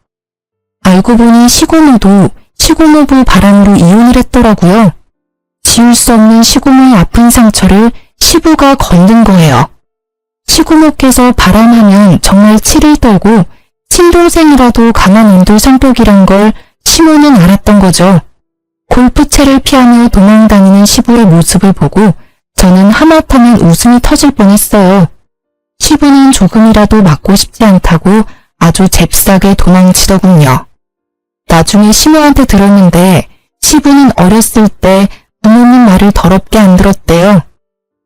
알고 보니 시고모도 시고모부 바람으로 이혼을 했더라고요. 지울 수 없는 시고모의 아픈 상처를 시부가 건든 거예요. 시고모께서 바람하면 정말 치를 떨고 친동생이라도 가만 안 둘 성격이란 걸 시모는 알았던 거죠. 골프채를 피하며 도망다니는 시부의 모습을 보고 저는 하마터면 웃음이 터질 뻔했어요. 시부는 조금이라도 맞고 싶지 않다고 아주 잽싸게 도망치더군요. 나중에 시모한테 들었는데 시부는 어렸을 때 부모님 말을 더럽게 안 들었대요.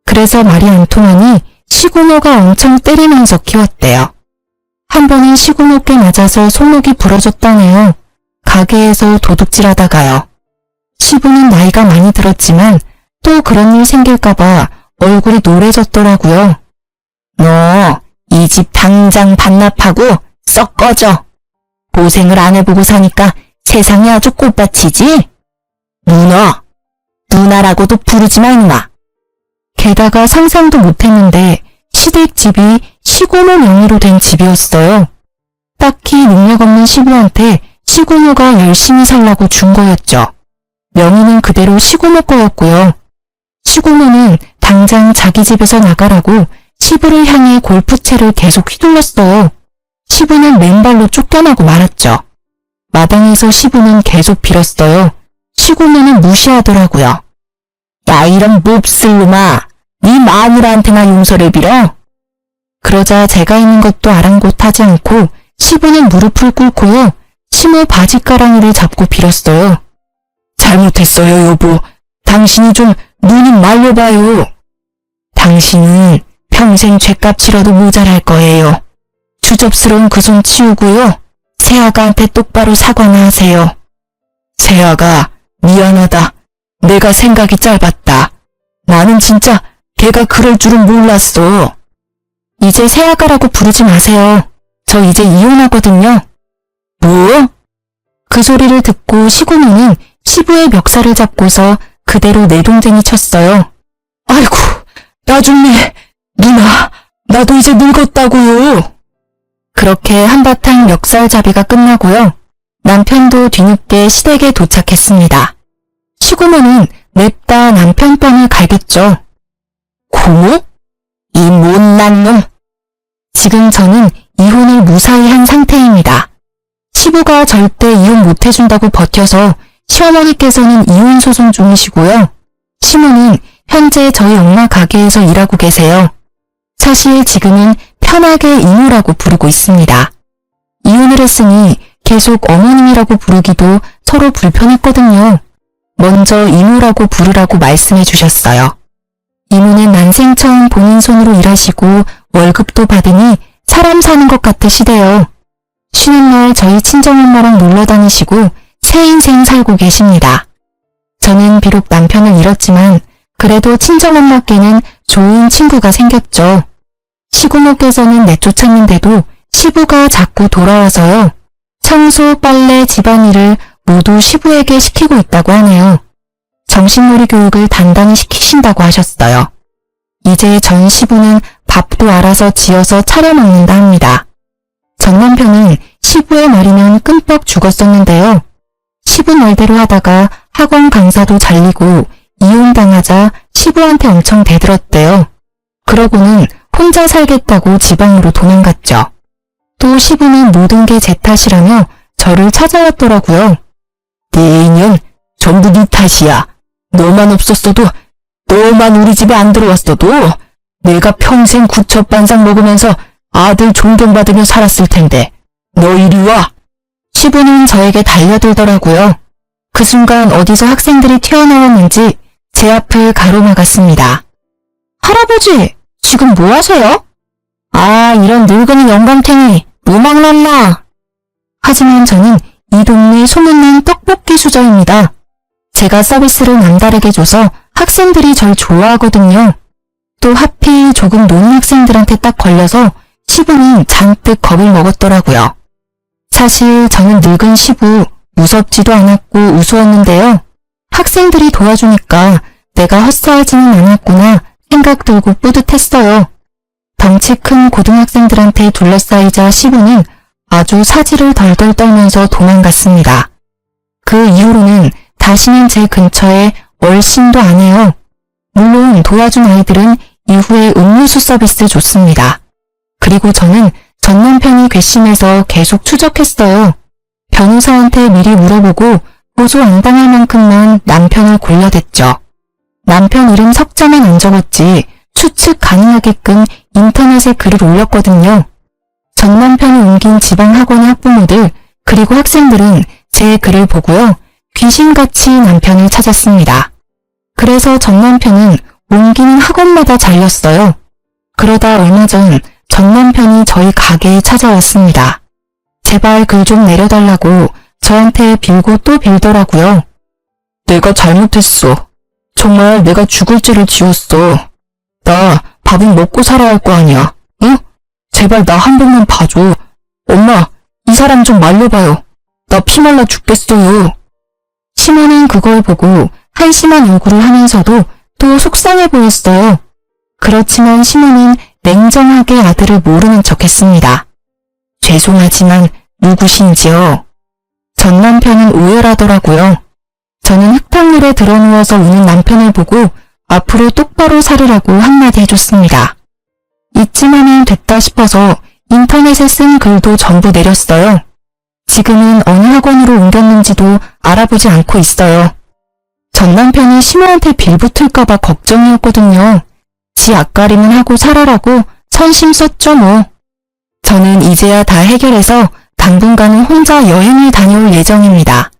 그래서 말이 안 통하니 시고모가 엄청 때리면서 키웠대요. 한 번은 시고모께 맞아서 손목이 부러졌다네요. 가게에서 도둑질하다가요. 시부는 나이가 많이 들었지만 또 그런 일 생길까봐 얼굴이 노래졌더라고요. 너 이 집 당장 반납하고 썩 꺼져. 고생을 안 해보고 사니까 세상이 아주 꽃밭이지? 누나라고도 부르지 마 이놈아. 게다가 상상도 못했는데 시댁집이 시고모 명의로 된 집이었어요. 딱히 능력 없는 시부한테 시고모가 열심히 살라고 준 거였죠. 명의는 그대로 시고모 거였고요. 시고모는 당장 자기 집에서 나가라고 시부를 향해 골프채를 계속 휘둘렀어요. 시부는 맨발로 쫓겨나고 말았죠. 마당에서 시부는 계속 빌었어요. 시고모는 무시하더라고요. 야, 이런 몹쓸 놈아, 네 마누라한테나 용서를 빌어? 그러자 제가 있는 것도 아랑곳하지 않고 시부는 무릎을 꿇고요. 시모 바지가랑이를 잡고 빌었어요. 잘못했어요, 여보. 당신이 좀 눈 좀 말려봐요. 당신은 평생 죗값 치러도 모자랄 거예요. 주접스러운 그 손 치우고요. 새아가한테 똑바로 사과나 하세요. 새아가, 미안하다. 내가 생각이 짧았다. 나는 진짜 걔가 그럴 줄은 몰랐어. 이제 새아가라고 부르지 마세요. 저 이제 이혼하거든요. 뭐? 그 소리를 듣고 시고모는 시부의 멱살을 잡고서 그대로 내동댕이 쳤어요. 아이고, 나 죽네. 누나, 나도 이제 늙었다고요. 그렇게 한바탕 멱살잡이가 끝나고요. 남편도 뒤늦게 시댁에 도착했습니다. 시고모는 냅다 남편 뺨을 갈겼죠. 고모? 이 못난 놈. 지금 저는 이혼을 무사히 한 상태입니다. 시부가 절대 이혼 못해준다고 버텨서 시어머니께서는 이혼 소송 중이시고요. 시모는 현재 저희 엄마 가게에서 일하고 계세요. 사실 지금은 편하게 이모라고 부르고 있습니다. 이혼을 했으니 계속 어머님이라고 부르기도 서로 불편했거든요. 먼저 이모라고 부르라고 말씀해 주셨어요. 이모는 난생 처음 본인 손으로 일하시고 월급도 받으니 사람 사는 것 같으시대요. 쉬는 날 저희 친정엄마랑 놀러 다니시고 새 인생 살고 계십니다. 저는 비록 남편을 잃었지만 그래도 친정엄마께는 좋은 친구가 생겼죠. 시고모께서는 내쫓았는데도 시부가 자꾸 돌아와서요. 청소, 빨래, 집안일을 모두 시부에게 시키고 있다고 하네요. 정신놀이 교육을 단단히 시키신다고 하셨어요. 이제 전 시부는 밥도 알아서 지어서 차려 먹는다 합니다. 전 남편은 시부의 말이면 끔뻑 죽었었는데요. 시부 말대로 하다가 학원 강사도 잘리고 이혼당하자 시부한테 엄청 대들었대요. 그러고는 혼자 살겠다고 지방으로 도망갔죠. 또 시부는 모든 게 제 탓이라며 저를 찾아왔더라고요. 네 인연 전부 네 탓이야. 너만 없었어도, 너만 우리 집에 안 들어왔어도 내가 평생 구첩반상 먹으면서 아들 존경받으며 살았을 텐데 너 이리 와. 시부는 저에게 달려들더라고요. 그 순간 어디서 학생들이 튀어나왔는지 제 앞을 가로막았습니다. 할아버지, 지금 뭐 하세요? 아, 이런 늙은이 영감탱이, 무망났나? 하지만 저는 이 동네 소문난 떡볶이 수저입니다. 제가 서비스를 남다르게 줘서 학생들이 절 좋아하거든요. 또 하필 조금 노는 학생들한테 딱 걸려서 시부는 잔뜩 겁을 먹었더라고요. 사실 저는 늙은 시부 무섭지도 않았고 우스웠는데요. 학생들이 도와주니까 내가 헛살지는 않았구나 생각 들고 뿌듯했어요. 덩치 큰 고등학생들한테 둘러싸이자 시부는 아주 사지를 덜덜 떨면서 도망갔습니다. 그 이후로는 다시는 제 근처에 얼씬도 안 해요. 물론 도와준 아이들은 이후에 음료수 서비스 줬습니다. 그리고 저는 전 남편이 괘씸해서 계속 추적했어요. 변호사한테 미리 물어보고 고소 안 당할 만큼만 남편을 골라댔죠. 남편 이름 석자만 안 적었지 추측 가능하게끔 인터넷에 글을 올렸거든요. 전 남편이 옮긴 지방학원의 학부모들 그리고 학생들은 제 글을 보고요. 귀신같이 남편을 찾았습니다. 그래서 전 남편은 옮기는 학원마다 잘렸어요. 그러다 얼마 전 전 남편이 저희 가게에 찾아왔습니다. 제발 글 좀 내려달라고 저한테 빌고 또 빌더라고요. 내가 잘못했어. 정말 내가 죽을 죄를 지었어. 나 밥은 먹고 살아야 할 거 아니야. 응? 제발 나 한 번만 봐줘. 엄마, 이 사람 좀 말려봐요. 나 피말라 죽겠어요. 시모는 그걸 보고 한심한 요구를 하면서도 또 속상해 보였어요. 그렇지만 시모는 냉정하게 아들을 모르는 척했습니다. 죄송하지만 누구신지요? 전 남편은 오열하더라고요. 저는 흙탕물에 드러누워서 우는 남편을 보고 앞으로 똑바로 살으라고 한마디 해줬습니다. 이쯤 하면 됐다 싶어서 인터넷에 쓴 글도 전부 내렸어요. 지금은 어느 학원으로 옮겼는지도 알아보지 않고 있어요. 전 남편이 신우한테 빌붙을까봐 걱정이었거든요. 지 앞가림은 하고 살아라고 선심 썼죠 뭐. 저는 이제야 다 해결해서 당분간은 혼자 여행을 다녀올 예정입니다.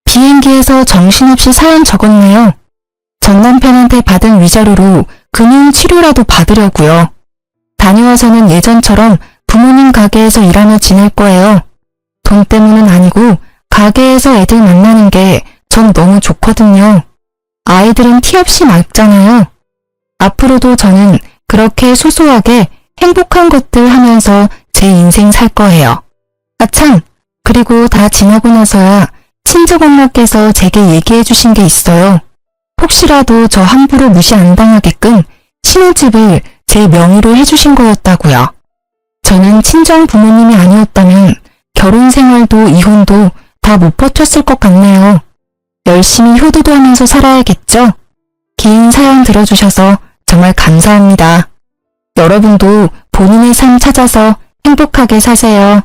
비행기에서 정신없이 사연 적었네요. 전 남편한테 받은 위자료로 금융 치료라도 받으려고요. 다녀와서는 예전처럼 부모님 가게에서 일하며 지낼 거예요. 돈 때문은 아니고 가게에서 애들 만나는 게 전 너무 좋거든요. 아이들은 티 없이 맑잖아요. 앞으로도 저는 그렇게 소소하게 행복한 것들 하면서 제 인생 살 거예요. 아참, 그리고 다 지나고 나서야 친정엄마께서 제게 얘기해 주신 게 있어요. 혹시라도 저 함부로 무시 안 당하게끔 신혼집을 제 명의로 해주신 거였다고요. 저는 친정 부모님이 아니었다면 결혼 생활도 이혼도 다 못 버텼을 것 같네요. 열심히 효도도 하면서 살아야겠죠? 긴 사연 들어주셔서 정말 감사합니다. 여러분도 본인의 삶 찾아서 행복하게 사세요.